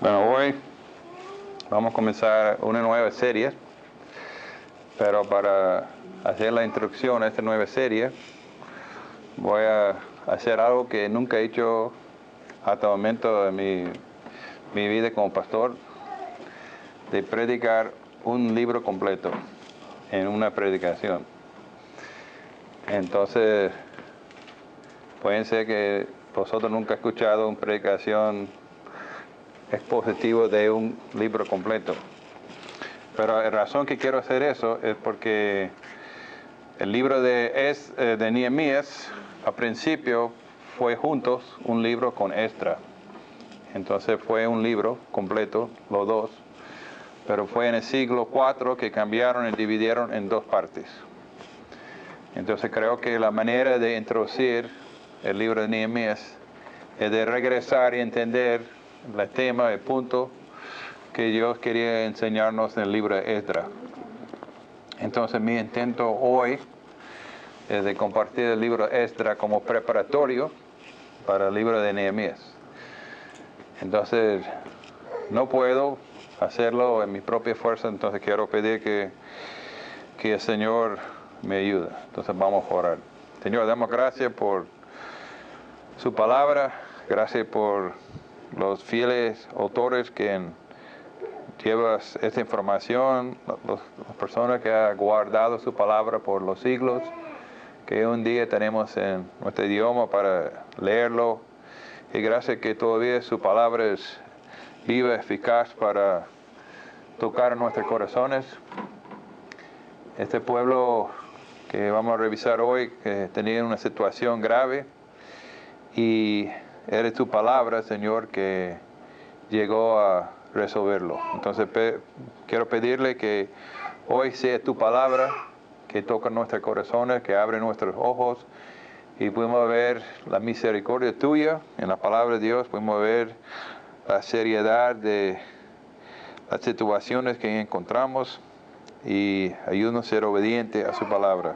Bueno, hoy vamos a comenzar una nueva serie, pero para hacer la introducción a esta nueva serie, voy a hacer algo que nunca he hecho hasta el momento de mi vida como pastor, de predicar un libro completo en una predicación. Entonces, pueden ser que vosotros nunca han escuchado una predicación expositivo de un libro completo. Pero la razón que quiero hacer eso es porque el libro de Nehemías, al principio, fue juntos un libro con Esdras. Entonces fue un libro completo, los dos. Pero fue en el siglo IV que cambiaron y dividieron en dos partes. Entonces creo que la manera de introducir el libro de Nehemías es de regresar y entender el tema, el punto que Dios quería enseñarnos en el libro de Esdras. Entonces mi intento hoy es de compartir el libro de Esdras como preparatorio para el libro de Nehemías. Entonces no puedo hacerlo en mi propia fuerza, entonces quiero pedir que el Señor me ayude. Entonces vamos a orar. Señor, damos gracias por su palabra, gracias por los fieles autores que llevas esta información, las personas que han guardado su palabra por los siglos, que un día tenemos en nuestro idioma para leerlo, y gracias que todavía su palabra es viva, eficaz para tocar nuestros corazones. Este pueblo que vamos a revisar hoy, que tenía una situación grave, y eres tu palabra, Señor, que llegó a resolverlo. Entonces quiero pedirle que hoy sea tu palabra que toca nuestros corazones, que abre nuestros ojos y podemos ver la misericordia tuya en la palabra de Dios, podemos ver la seriedad de las situaciones que encontramos y ayúdanos a ser obedientes a su palabra.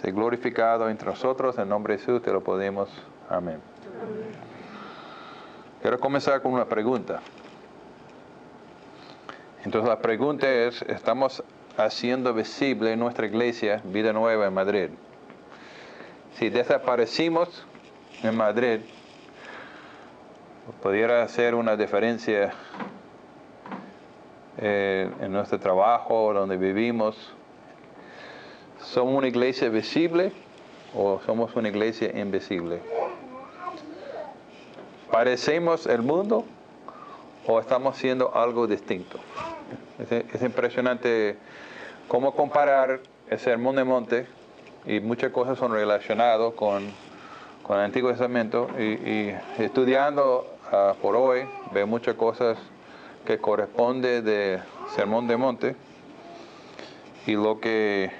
Sea glorificado entre nosotros, en nombre de Jesús te lo pedimos. Amén. Quiero comenzar con una pregunta. Entonces la pregunta es, ¿estamos haciendo visible nuestra iglesia Vida Nueva en Madrid? Si desaparecimos en Madrid, pudiera hacer una diferencia en nuestro trabajo, donde vivimos. ¿Somos una iglesia visible o somos una iglesia invisible? ¿Parecemos el mundo o estamos haciendo algo distinto? Es impresionante cómo comparar el Sermón del Monte, y muchas cosas son relacionadas con el Antiguo Testamento, y estudiando por hoy, veo muchas cosas que corresponden del Sermón del Monte y lo que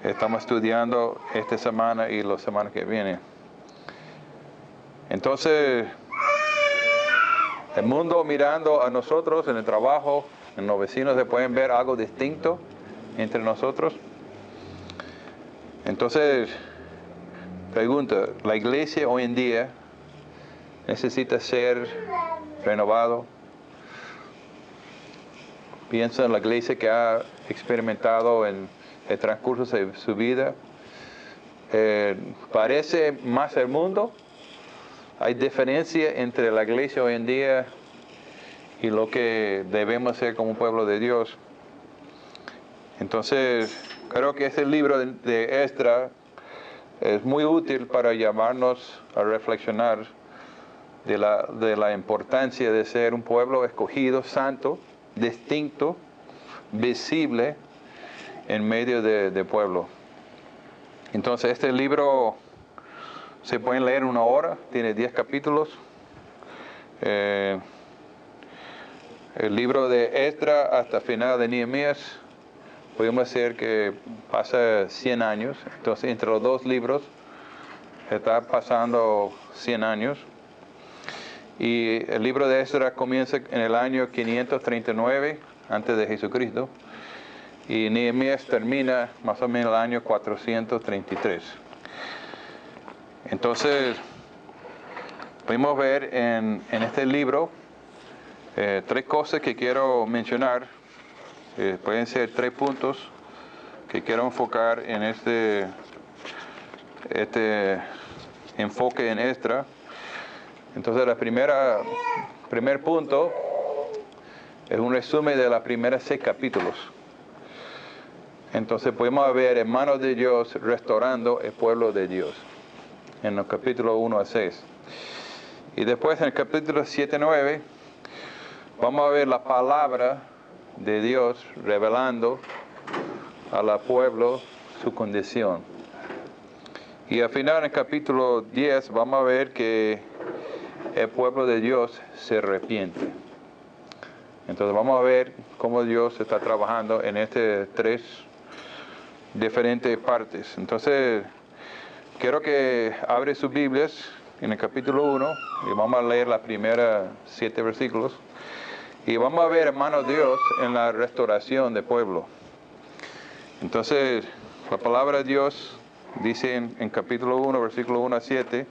estamos estudiando esta semana y la semana que viene. Entonces, el mundo mirando a nosotros en el trabajo, en los vecinos, se pueden ver algo distinto entre nosotros. Entonces, pregunta, ¿la iglesia hoy en día necesita ser renovado? Piensa en la iglesia que ha experimentado en el transcurso de su vida. ¿Parece más el mundo? ¿Hay diferencia entre la iglesia hoy en día y lo que debemos ser como un pueblo de Dios? Entonces, creo que este libro de Esdras es muy útil para llamarnos a reflexionar de la importancia de ser un pueblo escogido, santo, distinto, visible en medio de pueblo. Entonces, este libro se puede leer en una hora, tiene 10 capítulos. El libro de Esdras hasta el final de Nehemías, podemos decir que pasa 100 años. Entonces, entre los dos libros está pasando 100 años. Y el libro de Esdras comienza en el año 539 antes de Jesucristo, y Nehemías termina más o menos en el año 433. Entonces, Pudimos ver en este libro tres cosas que quiero mencionar. Pueden ser 3 puntos que quiero enfocar en este enfoque en Esdras. Entonces, primer punto es un resumen de los primeros 6 capítulos. Entonces podemos ver hermanos de Dios restaurando el pueblo de Dios en los capítulos 1 a 6. Y después en el capítulo 7 a 9 vamos a ver la palabra de Dios revelando al pueblo su condición. Y al final en el capítulo 10 vamos a ver que el pueblo de Dios se arrepiente. Entonces vamos a ver cómo Dios está trabajando en estas 3 diferentes partes. Entonces quiero que abre sus Biblias en el capítulo 1 y vamos a leer los primeros 7 versículos. Y vamos a ver, hermanos de Dios, en la restauración del pueblo. Entonces, la palabra de Dios dice en capítulo 1, versículo 1 a 7,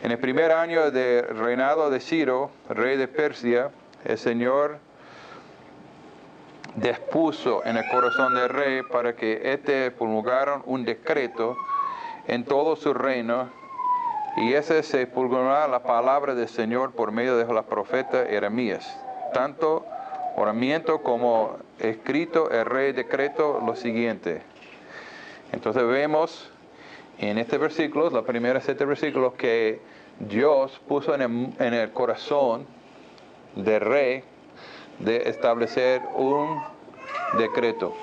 en el primer año del reinado de Ciro, rey de Persia, el Señor dispuso en el corazón del rey para que éste promulgara un decreto en todo su reino, y ese se promulgará la palabra del Señor por medio de la profeta Jeremías. Tanto oramiento como escrito, el rey decretó lo siguiente. Entonces vemos en este versículo, los primeros 7 versículos, que Dios puso en el corazón del rey de establecer un decreto.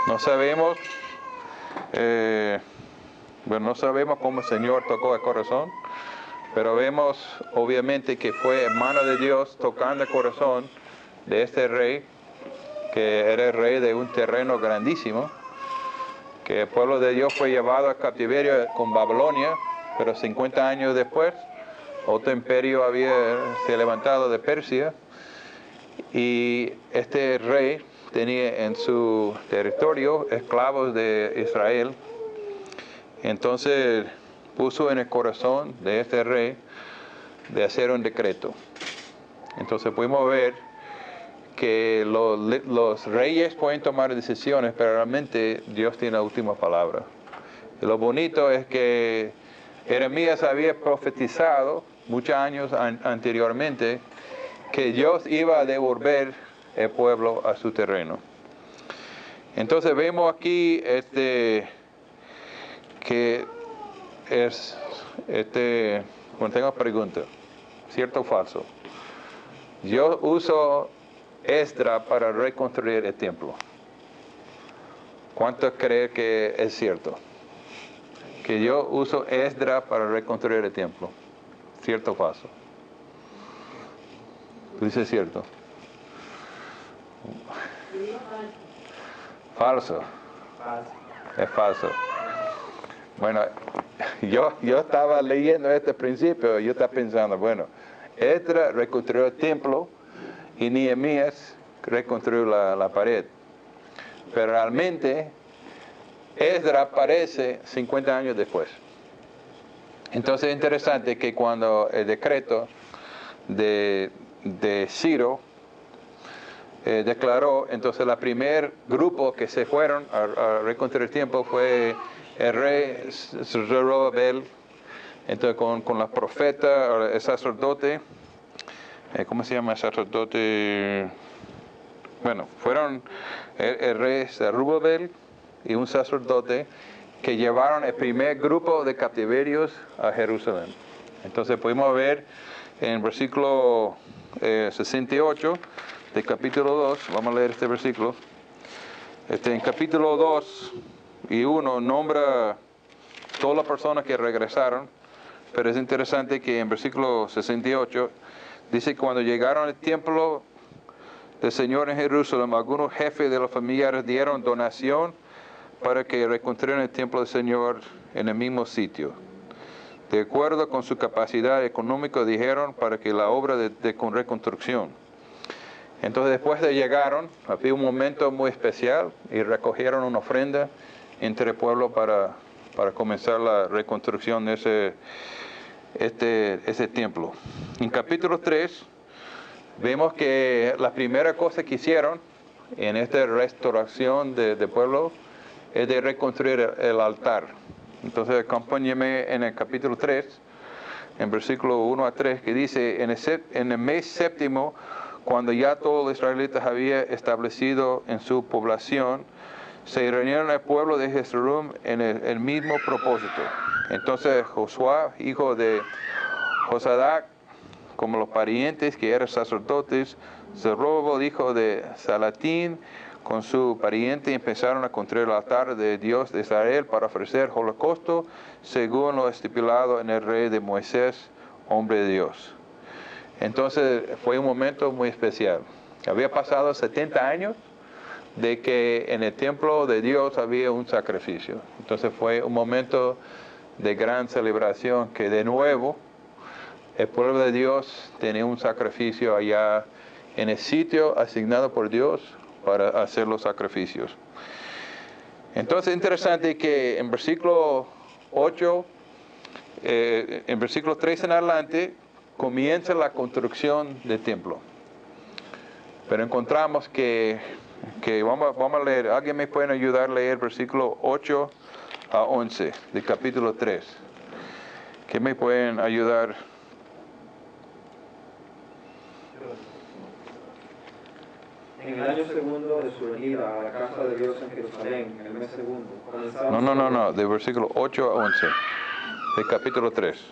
No sabemos, no sabemos cómo el Señor tocó el corazón, pero vemos obviamente que fue mano de Dios tocando el corazón de este rey, que era el rey de un terreno grandísimo, que el pueblo de Dios fue llevado a cautiverio con Babilonia, pero 50 años después, otro imperio se levantado de Persia, y este rey tenía en su territorio esclavos de Israel. Entonces puso en el corazón de este rey de hacer un decreto. Entonces pudimos ver que los reyes pueden tomar decisiones, pero realmente Dios tiene la última palabra. Y lo bonito es que Jeremías había profetizado muchos años anteriormente que Dios iba a devolver el pueblo a su terreno. Entonces vemos aquí que es cuando tengo preguntas, ¿cierto o falso? Dios usó Esdras para reconstruir el templo. ¿Cuántos creen que es cierto? Que Dios usó Esdras para reconstruir el templo. ¿Cierto o falso? ¿Tú dices cierto? Falso. Es falso. Bueno, yo estaba leyendo este principio y yo estaba pensando, bueno, Esdras reconstruyó el templo y Nehemías reconstruyó la pared. Pero realmente Esdras aparece 50 años después. Entonces es interesante que cuando el decreto de Ciro declaró, entonces el primer grupo que se fueron a reconstruir el templo fue el rey Zorobabel, entonces con los profetas, el sacerdote, ¿cómo se llama el sacerdote? Bueno, fueron el rey Zorobabel y un sacerdote que llevaron el primer grupo de captiverios a Jerusalén. Entonces pudimos ver en versículo 68 del capítulo 2, vamos a leer este versículo. En capítulo 2 y 1 nombra todas las personas que regresaron, pero es interesante que en versículo 68 dice que cuando llegaron al templo del Señor en Jerusalén, algunos jefes de los familiares dieron donación para que reconstruyeran el templo del Señor en el mismo sitio. De acuerdo con su capacidad económica, dijeron para que la obra de reconstrucción. Entonces después de llegaron, había un momento muy especial y recogieron una ofrenda entre el pueblo para comenzar la reconstrucción de ese templo. En capítulo 3 vemos que la primera cosa que hicieron en esta restauración de pueblo es de reconstruir el altar. Entonces acompáñeme en el capítulo 3, en versículo 1 a 3, que dice, en el mes séptimo, cuando ya todos los israelitas habían establecido en su población, se reunieron el pueblo de Jerusalén en el mismo propósito. Entonces Josué, hijo de Josadac, como los parientes que eran sacerdotes, Zorobabel, hijo de Salatín, con su pariente, empezaron a construir el altar de Dios de Israel para ofrecer holocausto, según lo estipulado en el rey de Moisés, hombre de Dios. Entonces fue un momento muy especial. Había pasado 70 años de que en el templo de Dios había un sacrificio. Entonces fue un momento de gran celebración, que de nuevo el pueblo de Dios tenía un sacrificio allá en el sitio asignado por Dios para hacer los sacrificios. Entonces es interesante que en versículo 8, en versículo 3 en adelante, comienza la construcción del templo. Pero encontramos que vamos a leer, ¿alguien me puede ayudar a leer versículo 8 a 11 del capítulo 3? ¿Qué me pueden ayudar? En el año segundo de su venida a la casa de Dios en Jerusalén, en el mes segundo, comenzaron... No, de versículo 8 a 11, del capítulo 3.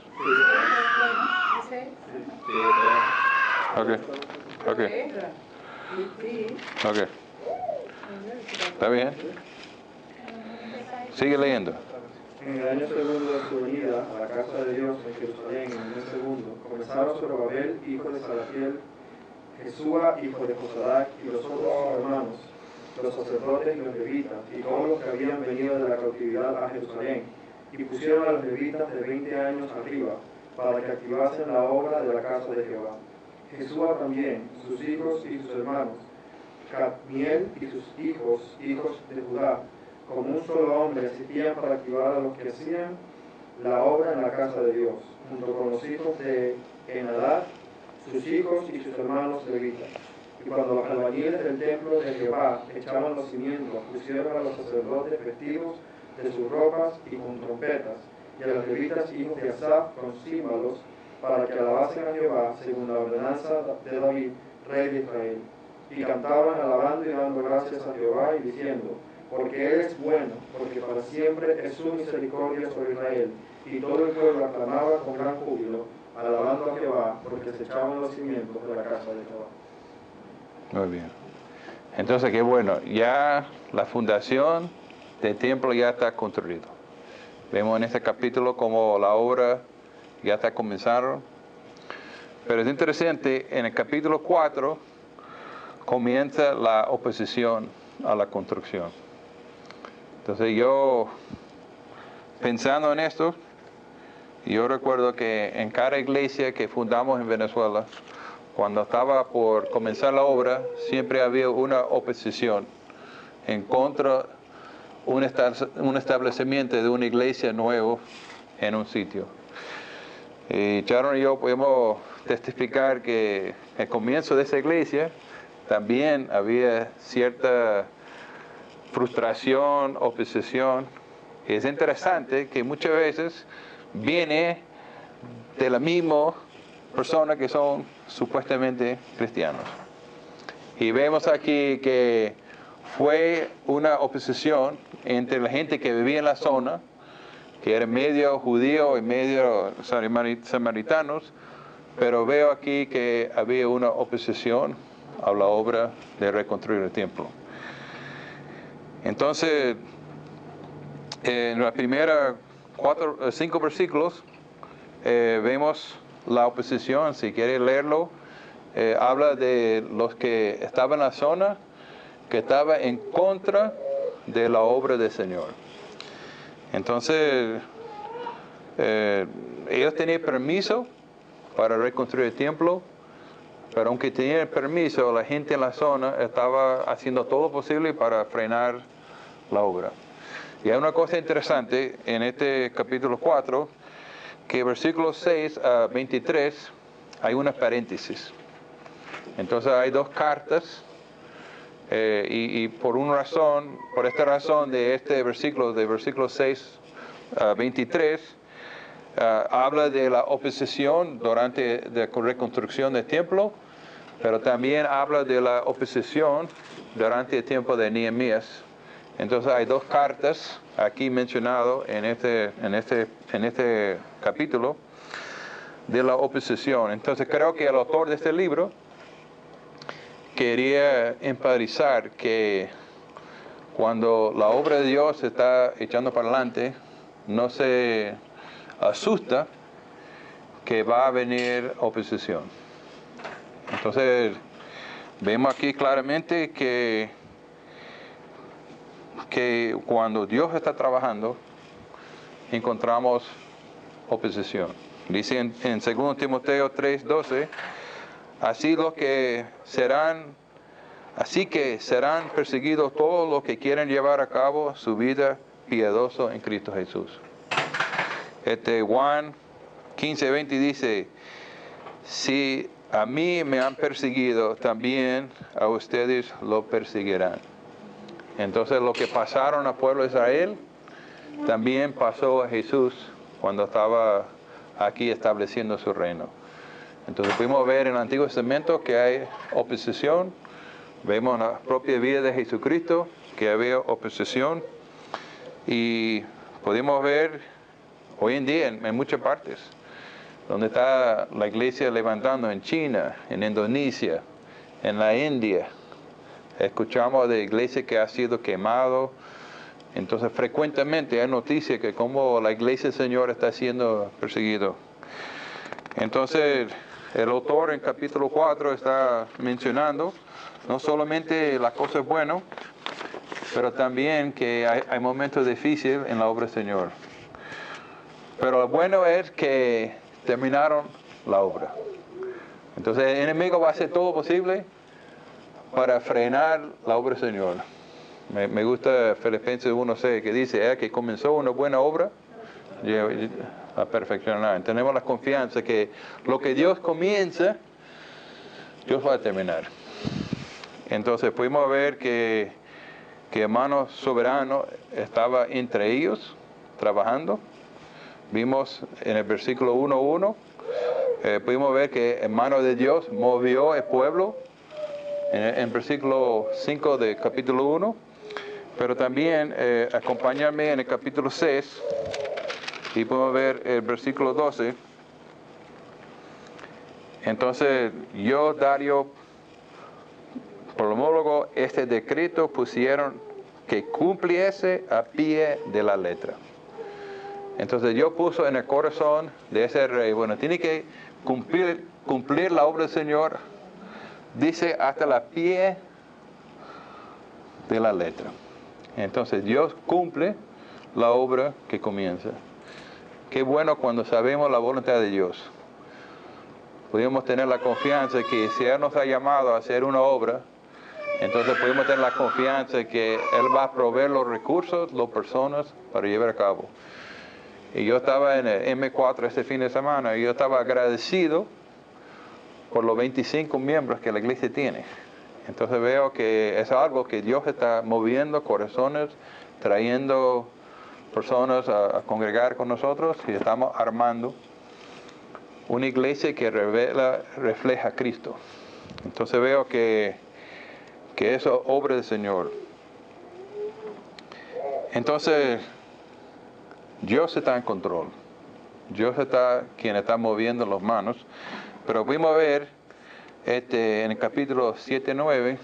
Ok. ¿Está bien? Sigue leyendo. En el año segundo de su venida a la casa de Dios en Jerusalén, en el mes segundo, comenzaron Zorobabel, hijo de Salatiel, Jesúa, hijo de Josadac, y los otros hermanos, los sacerdotes y los levitas, y todos los que habían venido de la cautividad a Jerusalén, y pusieron a los levitas de 20 años arriba, para que activasen la obra de la casa de Jehová. Jesúa también, sus hijos y sus hermanos, Cadmiel y sus hijos, hijos de Judá, como un solo hombre, asistían para activar a los que hacían la obra en la casa de Dios, junto con los hijos de Enadad, sus hijos y sus hermanos levitas. Y cuando los albañiles del templo de Jehová echaban los cimientos, pusieron a los sacerdotes vestidos de sus ropas y con trompetas, y a los levitas hijos de Asaf con címbalos, para que alabasen a Jehová según la ordenanza de David, rey de Israel. Y cantaban alabando y dando gracias a Jehová y diciendo, porque Él es bueno, porque para siempre es su misericordia sobre Israel. Y todo el pueblo aclamaba con gran júbilo, alabando a Jehová, porque se echaban los cimientos de la casa de Jehová. Muy bien. Entonces, qué bueno, ya la fundación del templo ya está construido. Vemos en este capítulo como la obra ya está comenzando. Pero es interesante, en el capítulo 4 comienza la oposición a la construcción. Entonces yo, pensando en esto, yo recuerdo que en cada iglesia que fundamos en Venezuela, cuando estaba por comenzar la obra, siempre había una oposición en contra de un establecimiento de una iglesia nueva en un sitio. Y Sharon y yo podemos testificar que al comienzo de esa iglesia también había cierta frustración, oposición. Y es interesante que muchas veces viene de la misma persona que son supuestamente cristianos. Y vemos aquí que fue una oposición entre la gente que vivía en la zona, que era medio judío y medio samaritanos, pero veo aquí que había una oposición a la obra de reconstruir el templo. Entonces, en los primeros 5 versículos vemos la oposición. Si quiere leerlo, habla de los que estaban en la zona, que estaban en contra de la obra del Señor. Entonces, ellos tenían permiso para reconstruir el templo, pero aunque tenían permiso, la gente en la zona estaba haciendo todo lo posible para frenar la obra. Y hay una cosa interesante en este capítulo 4, que versículos 6 a 23 hay una paréntesis. Entonces hay dos cartas y por esta razón de este versículo, de versículos 6 a 23, habla de la oposición durante la reconstrucción del templo, pero también habla de la oposición durante el tiempo de Nehemías. Entonces hay dos cartas aquí mencionadas en este capítulo de la oposición. Entonces creo que el autor de este libro quería enfatizar que cuando la obra de Dios se está echando para adelante, no se asusta que va a venir oposición. Entonces vemos aquí claramente que cuando Dios está trabajando, encontramos oposición. Dice en 2 Timoteo 3:12, así que serán perseguidos todos los que quieren llevar a cabo su vida piadoso en Cristo Jesús. Juan 15:20 dice, si a mí me han perseguido, también a ustedes lo perseguirán. Entonces lo que pasaron al pueblo de Israel, también pasó a Jesús cuando estaba aquí estableciendo su reino. Entonces pudimos ver en el Antiguo Testamento que hay oposición. Vemos en la propia vida de Jesucristo que había oposición. Y pudimos ver hoy en día en muchas partes, donde está la iglesia levantando en China, en Indonesia, en la India. Escuchamos de iglesia que ha sido quemado. Entonces frecuentemente hay noticias que como la iglesia del Señor está siendo perseguido. Entonces el autor en capítulo 4 está mencionando no solamente las cosas buenas, pero también que hay momentos difíciles en la obra del Señor. Pero lo bueno es que terminaron la obra. Entonces el enemigo va a hacer todo posible para frenar la obra del Señor. Me gusta Filipenses 1:6 que dice que comenzó una buena obra a perfeccionar. Tenemos la confianza que lo que Dios comienza, Dios va a terminar. Entonces pudimos ver que hermano soberano estaba entre ellos trabajando. Vimos en el versículo 1:1, pudimos ver que hermano de Dios movió el pueblo en versículo 5 de capítulo 1, pero también acompañarme en el capítulo 6 y podemos ver el versículo 12. Entonces yo, Dario, por lo homólogo, este decreto pusieron que cumpliese a pie de la letra. Entonces Dios puso en el corazón de ese rey, bueno, tiene que cumplir la obra del Señor, dice hasta la pie de la letra. Entonces Dios cumple la obra que comienza. Qué bueno cuando sabemos la voluntad de Dios. Podemos tener la confianza que si Él nos ha llamado a hacer una obra, entonces podemos tener la confianza que Él va a proveer los recursos, las personas para llevar a cabo. Y yo estaba en el M4 este fin de semana y yo estaba agradecido por los 25 miembros que la iglesia tiene. Entonces veo que es algo que Dios está moviendo corazones, trayendo personas a congregar con nosotros y estamos armando una iglesia que refleja a Cristo. Entonces veo que eso es obra del Señor. Entonces Dios está en control. Dios está quien está moviendo las manos. Pero pudimos ver en el capítulo 7-9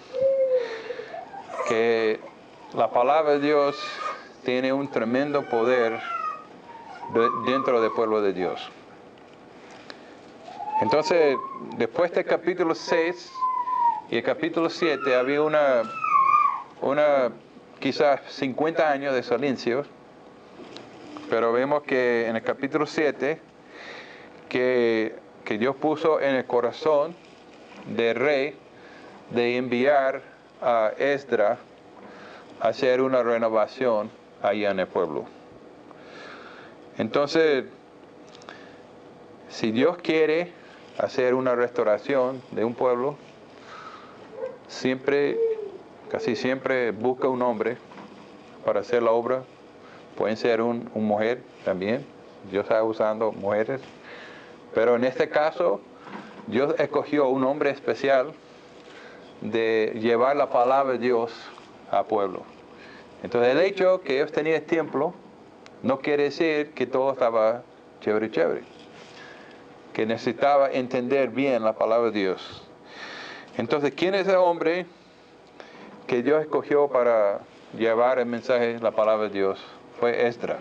que la palabra de Dios tiene un tremendo poder dentro del pueblo de Dios. Entonces, después del capítulo 6 y el capítulo 7 había una quizás 50 años de silencio, pero vemos que en el capítulo 7 que Dios puso en el corazón del rey de enviar a Esdras a hacer una renovación allá en el pueblo. Entonces, si Dios quiere hacer una restauración de un pueblo, casi siempre busca un hombre para hacer la obra. Pueden ser una mujer también. Dios está usando mujeres. Pero en este caso, Dios escogió un hombre especial de llevar la palabra de Dios al pueblo. Entonces el hecho que ellos tenían templo no quiere decir que todo estaba chévere. Que necesitaba entender bien la palabra de Dios. Entonces, ¿quién es el hombre que Dios escogió para llevar el mensaje, la palabra de Dios? Fue Esdras.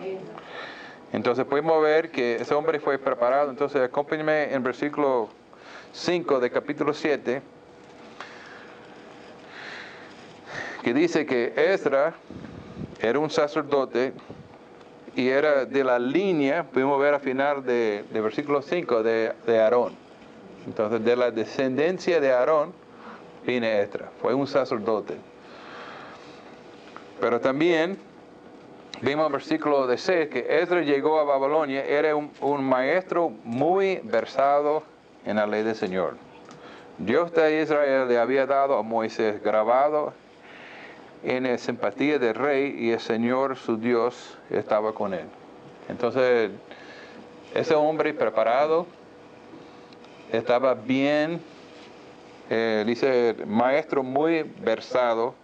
Entonces podemos ver que ese hombre fue preparado. Entonces acompáñenme en versículo 5 de capítulo 7, que dice que Esdras era un sacerdote y era de la línea, podemos ver al final de versículo 5, de Aarón. Entonces de la descendencia de Aarón viene Esdras, fue un sacerdote. Pero también vimos en el versículo 6 que Esdras llegó a Babilonia, era un maestro muy versado en la ley del Señor. Dios de Israel le había dado a Moisés grabado en la simpatía del rey y el Señor su Dios estaba con él. Entonces, ese hombre preparado estaba bien, dice, maestro muy versado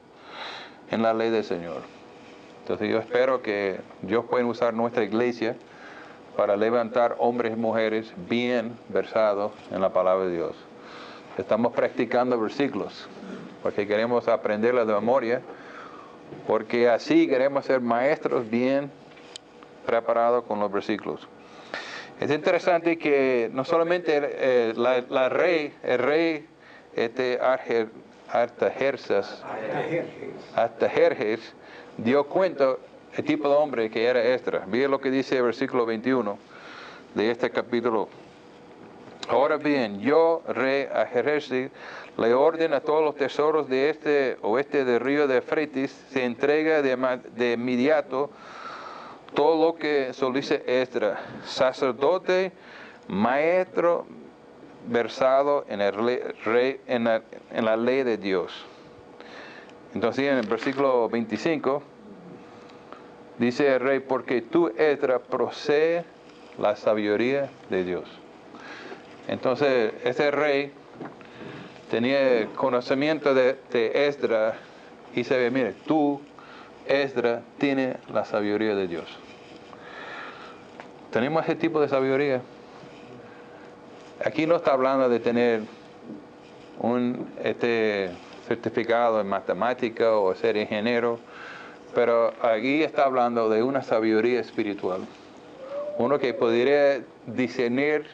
en la ley del Señor. Entonces yo espero que Dios pueda usar nuestra iglesia para levantar hombres y mujeres bien versados en la palabra de Dios. Estamos practicando versículos porque queremos aprenderla de memoria, porque así queremos ser maestros bien preparados con los versículos. Es interesante que no solamente el rey Artajerjes dio cuenta el tipo de hombre que era Esdras. Mira lo que dice el versículo 21 de este capítulo. Ahora bien, yo, rey Artajerjes, le ordeno a todos los tesoros de este oeste del río de Éufrates, se entrega de inmediato todo lo que solicite Esdras, sacerdote, maestro, versado en la ley de Dios. Entonces en el versículo 25 dice el rey, porque tú, Esdras, procede la sabiduría de Dios. Entonces este rey tenía conocimiento de Esdras y se ve, mire, tú, Esdras, tienes la sabiduría de Dios. Tenemos ese tipo de sabiduría. Aquí no está hablando de tener un certificado en matemática o ser ingeniero, pero aquí está hablando de una sabiduría espiritual. Uno que podría discernir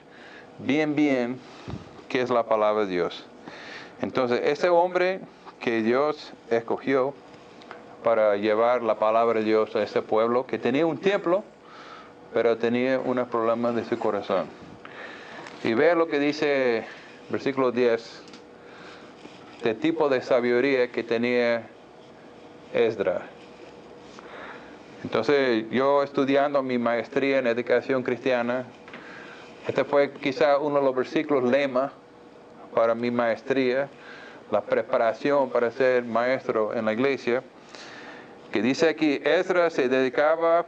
bien qué es la palabra de Dios. Entonces, ese hombre que Dios escogió para llevar la palabra de Dios a ese pueblo, que tenía un templo, pero tenía unos problemas de su corazón. Y vea lo que dice versículo 10, del tipo de sabiduría que tenía Esdras. Entonces, yo estudiando mi maestría en educación cristiana, este fue quizá uno de los versículos lema para mi maestría, la preparación para ser maestro en la iglesia, que dice aquí, Esdras se dedicaba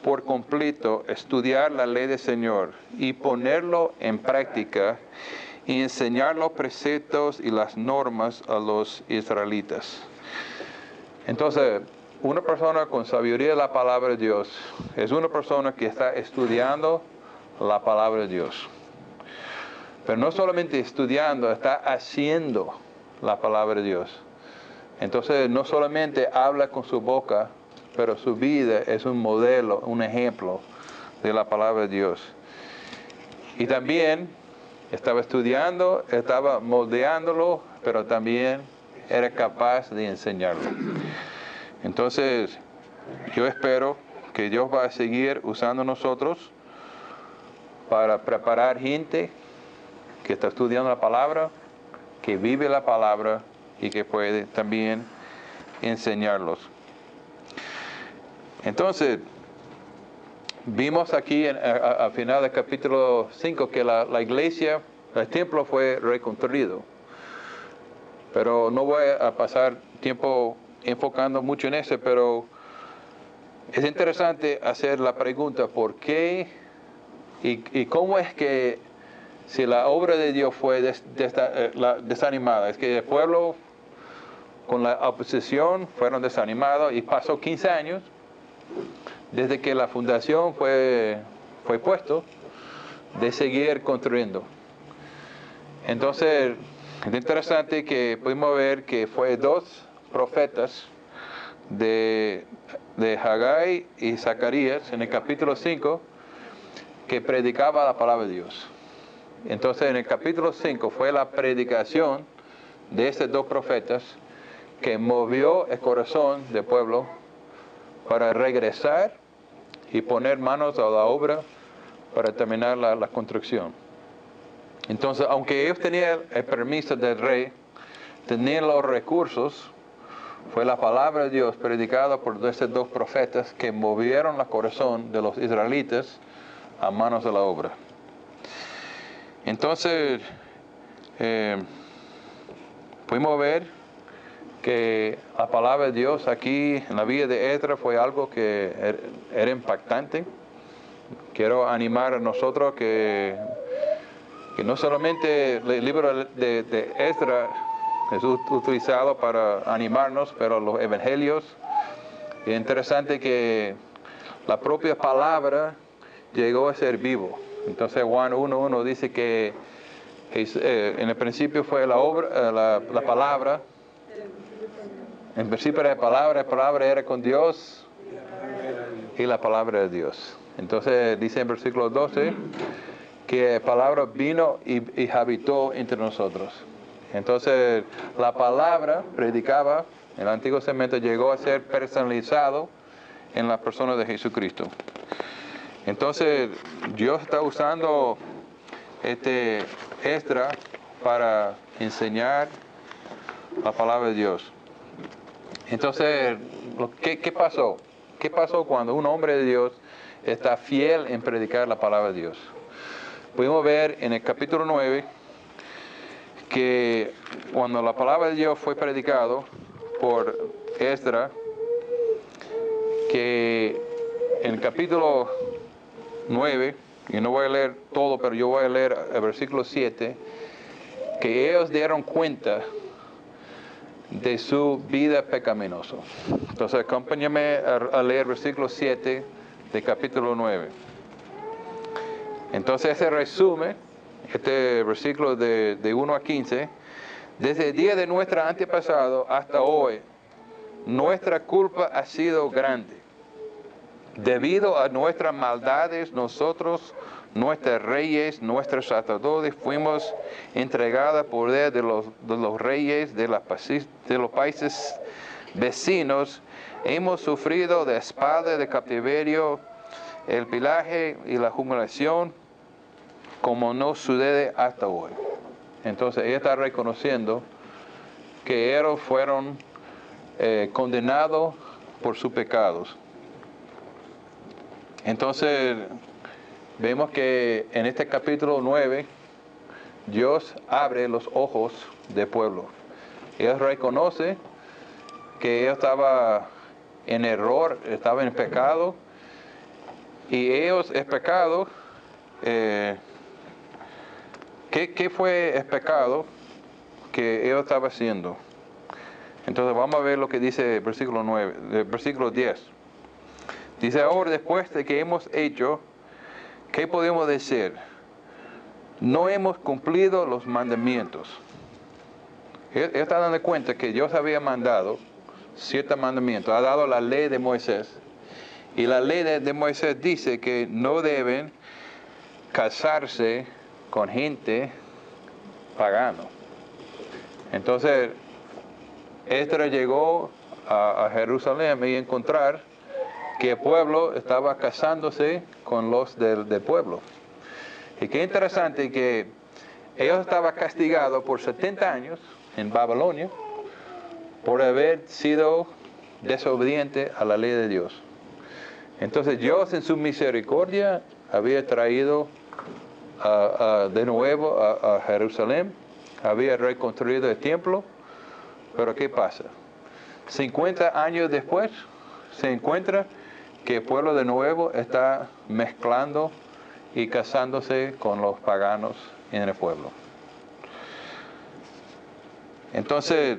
por completo a estudiar la ley del Señor y ponerlo en práctica y enseñar los preceptos y las normas a los israelitas. Entonces, una persona con sabiduría de la palabra de Dios es una persona que está estudiando la palabra de Dios. Pero no solamente estudiando, está haciendo la palabra de Dios. Entonces, no solamente habla con su boca, pero su vida es un modelo, un ejemplo de la palabra de Dios. Y también estaba estudiando, estaba moldeándolo, pero también era capaz de enseñarlo. Entonces, yo espero que Dios va a seguir usando nosotros para preparar gente que está estudiando la palabra, que vive la palabra y que puede también enseñarlos. Entonces, vimos aquí al final del capítulo 5 que la iglesia, el templo fue reconstruido. Pero no voy a pasar tiempo enfocando mucho en eso, pero es interesante hacer la pregunta, ¿por qué y cómo es que si la obra de Dios fue desanimada? Es que el pueblo con la oposición fueron desanimados y pasó 15 años desde que la fundación fue puesto de seguir construyendo. Entonces, es interesante que pudimos ver que fue 2 profetas de Hagai y Zacarías en el capítulo 5 que predicaba la palabra de Dios. Entonces, en el capítulo 5 fue la predicación de estos 2 profetas que movió el corazón del pueblo para regresar y poner manos a la obra para terminar la construcción. Entonces, aunque ellos tenían el permiso del rey, tenían los recursos, fue la palabra de Dios predicada por estos 2 profetas que movieron el corazón de los israelitas a manos de la obra. Entonces, pudimos ver que la palabra de Dios aquí en la vida de Esdras fue algo que era impactante. Quiero animar a nosotros que no solamente el libro de Esdras es utilizado para animarnos, pero los evangelios, es interesante que la propia palabra llegó a ser vivo. Entonces Juan 1:1 dice que en el principio fue la palabra. En el principio era la palabra era con Dios y la palabra de Dios. Entonces dice en versículo 12 que la palabra vino y habitó entre nosotros. Entonces la palabra predicaba en el Antiguo Testamento llegó a ser personalizado en la persona de Jesucristo. Entonces Dios está usando Esdras para enseñar la palabra de Dios. Entonces, ¿qué pasó? ¿Qué pasó cuando un hombre de Dios está fiel en predicar la palabra de Dios? Pudimos ver en el capítulo 9 que cuando la palabra de Dios fue predicado por Esdras, que en el capítulo 9, y no voy a leer todo, pero yo voy a leer el versículo 7, que ellos dieron cuenta de su vida pecaminosa. Entonces, acompáñame a leer el versículo 7 del capítulo 9. Entonces, ese resume, este versículo de 1 a 15, desde el día de nuestro antepasado hasta hoy, nuestra culpa ha sido grande. Debido a nuestras maldades, nosotros, nuestros reyes, nuestros sacerdotes, fuimos entregados al poder de los reyes de los países vecinos. Hemos sufrido de espada, de cautiverio, el pillaje y la humillación, como no sucede hasta hoy. Entonces, ella está reconociendo que ellos fueron condenados por sus pecados. Entonces, vemos que en este capítulo 9, Dios abre los ojos del pueblo. Él reconoce que él estaba en error, estaba en pecado, y ellos es pecado. ¿Qué fue el pecado que él estaba haciendo? Entonces vamos a ver lo que dice el versículo 10. Dice, ahora después de que hemos hecho, ¿qué podemos decir? No hemos cumplido los mandamientos. Él está dando cuenta que Dios había mandado ciertos mandamientos, ha dado la ley de Moisés. Y la ley de Moisés dice que no deben casarse con gente pagana. Entonces, Esdras llegó a Jerusalén y encontrar que el pueblo estaba casándose con los del pueblo. Y qué interesante que ellos estaban castigados por 70 años en Babilonia por haber sido desobedientes a la ley de Dios. Entonces Dios en su misericordia había traído de nuevo a Jerusalén, había reconstruido el templo, pero ¿qué pasa? 50 años después se encuentra que el pueblo de nuevo está mezclando y casándose con los paganos en el pueblo. Entonces,